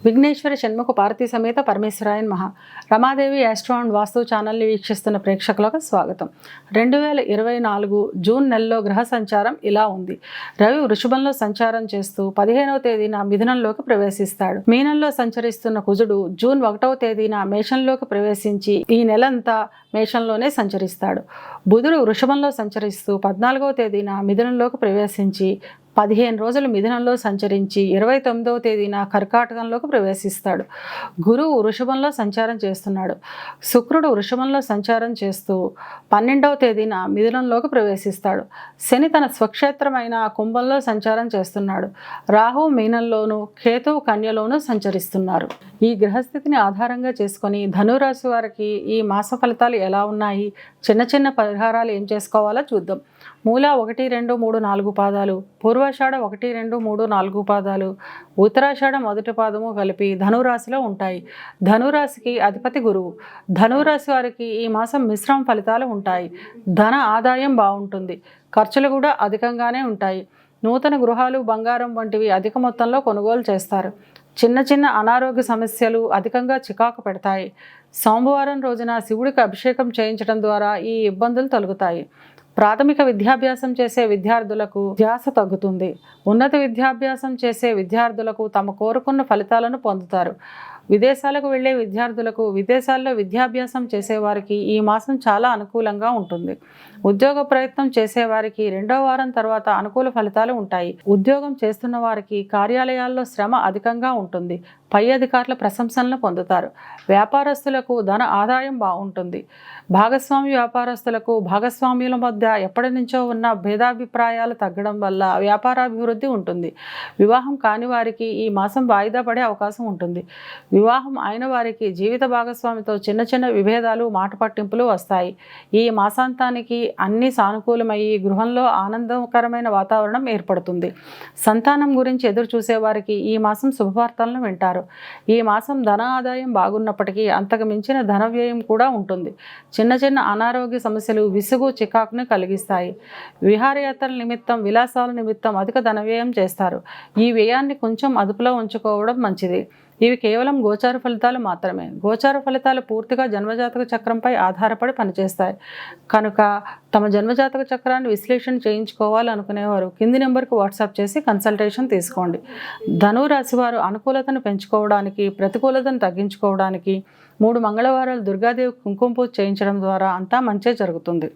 విఘ్నేశ్వర షణ్ముఖ పార్వతీ సమేత పరమేశ్వరాయ నమః. Ramadevi astro and వాస్తు ఛానల్ని వీక్షిస్తున్న ప్రేక్షకులకు స్వాగతం. 2024 జూన్ నెలలో గ్రహ సంచారం ఇలా ఉంది. రవి వృషభంలో సంచారం చేస్తూ 15వ తేదీన మిథునంలోకి ప్రవేశిస్తాడు. మీనంలో సంచరిస్తున్న కుజుడు జూన్ 1వ తేదీన మేషంలోకి ప్రవేశించి ఈ నెలంతా మేషంలోనే సంచరిస్తాడు. బుధుడు వృషభంలో సంచరిస్తూ 14వ తేదీన మిథునంలోకి ప్రవేశించి 15 రోజులు మిథునంలో సంచరించి 29వ తేదీన కర్కాటకంలోకి ప్రవేశిస్తాడు. గురువు వృషభంలో సంచారం చేస్తున్నాడు. శుక్రుడు వృషభంలో సంచారం చేస్తూ 12వ తేదీన మిథునంలోకి ప్రవేశిస్తాడు. శని తన స్వక్షేత్రమైన కుంభంలో సంచారం చేస్తున్నాడు. రాహు మీనంలోను, కేతువు కన్యలోను సంచరిస్తున్నారు. ఈ గ్రహస్థితిని ఆధారంగా చేసుకొని ధనురాశి వారికి ఈ మాస ఫలితాలు ఎలా ఉన్నాయి, చిన్న చిన్న పరిహారాలు ఏం చేసుకోవాలో చూద్దాం. మూల 1, 2, 3, 4 పాదాలు, పూర్వాషాఢ 1, 2, 3, 4 పాదాలు, ఉత్తరాషాఢ మొదటి పాదము కలిపి ధనురాశిలో ఉంటాయి. ధనురాశికి అధిపతి గురువు. ధనురాశి వారికి ఈ మాసం మిశ్రమ ఫలితాలు ఉంటాయి. ధన ఆదాయం బాగుంటుంది. ఖర్చులు కూడా అధికంగానే ఉంటాయి. నూతన గృహాలు, బంగారం వంటివి అధిక మొత్తంలో కొనుగోలు చేస్తారు. చిన్న చిన్న అనారోగ్య సమస్యలు అధికంగా చికాకు పెడతాయి. సోమవారం రోజున శివుడికి అభిషేకం చేయించడం ద్వారా ఈ ఇబ్బందులు తొలగుతాయి. ప్రాథమిక విద్యాభ్యాసం చేసే విద్యార్థులకు ధ్యాస తగ్గుతుంది. ఉన్నత విద్యాభ్యాసం చేసే విద్యార్థులకు తమ కోరుకున్న ఫలితాలను పొందుతారు. విదేశాలకు వెళ్ళే విద్యార్థులకు, విదేశాల్లో విద్యాభ్యాసం చేసేవారికి ఈ మాసం చాలా అనుకూలంగా ఉంటుంది. ఉద్యోగ ప్రయత్నం చేసేవారికి 2వ వారం తర్వాత అనుకూల ఫలితాలు ఉంటాయి. ఉద్యోగం చేస్తున్న వారికి కార్యాలయాల్లో శ్రమ అధికంగా ఉంటుంది. పై అధికారుల ప్రశంసలను పొందుతారు. వ్యాపారస్తులకు ధన ఆదాయం బాగుంటుంది. భాగస్వామి వ్యాపారస్తులకు భాగస్వామ్యుల మధ్య ఎప్పటి నుంచో ఉన్న భేదాభిప్రాయాలు తగ్గడం వల్ల వ్యాపారాభివృద్ధి ఉంటుంది. వివాహం కాని వారికి ఈ మాసం వాయిదా పడే అవకాశం ఉంటుంది. వివాహం అయిన వారికి జీవిత భాగస్వామితో చిన్న చిన్న విభేదాలు, మాట పట్టింపులు వస్తాయి. ఈ మాసాంతానికి అన్ని సానుకూలమయ్యి గృహంలో ఆనందకరమైన వాతావరణం ఏర్పడుతుంది. సంతానం గురించి ఎదురు చూసేవారికి ఈ మాసం శుభవార్తలను వింటారు. ఈ మాసం ధన ఆదాయం బాగున్నప్పటికీ అంతకు మించిన ధన వ్యయం కూడా ఉంటుంది. చిన్న చిన్న అనారోగ్య సమస్యలు విసుగు, చికాకుని కలిగిస్తాయి. విహారయాత్రల నిమిత్తం, విలాసాల నిమిత్తం అధిక ధన వ్యయం చేస్తారు. ఈ వ్యయాన్ని కొంచెం అదుపులో ఉంచుకోవడం మంచిది. ఇవి కేవలం గోచార ఫలితాలు మాత్రమే. గోచార ఫలితాలు పూర్తిగా జన్మజాతక చక్రంపై ఆధారపడి పనిచేస్తాయి కనుక తమ జన్మజాతక చక్రాన్ని విశ్లేషణ చేయించుకోవాలనుకునేవారు కింది నెంబర్కి వాట్సాప్ చేసి కన్సల్టేషన్ తీసుకోండి. ధనురాశి వారు అనుకూలతను పెంచుకోవడానికి, ప్రతికూలతను తగ్గించుకోవడానికి 3 మంగళవారాలు దుర్గాదేవి కుంకుమ పూజ చేయించడం ద్వారా అంతా మంచే జరుగుతుంది.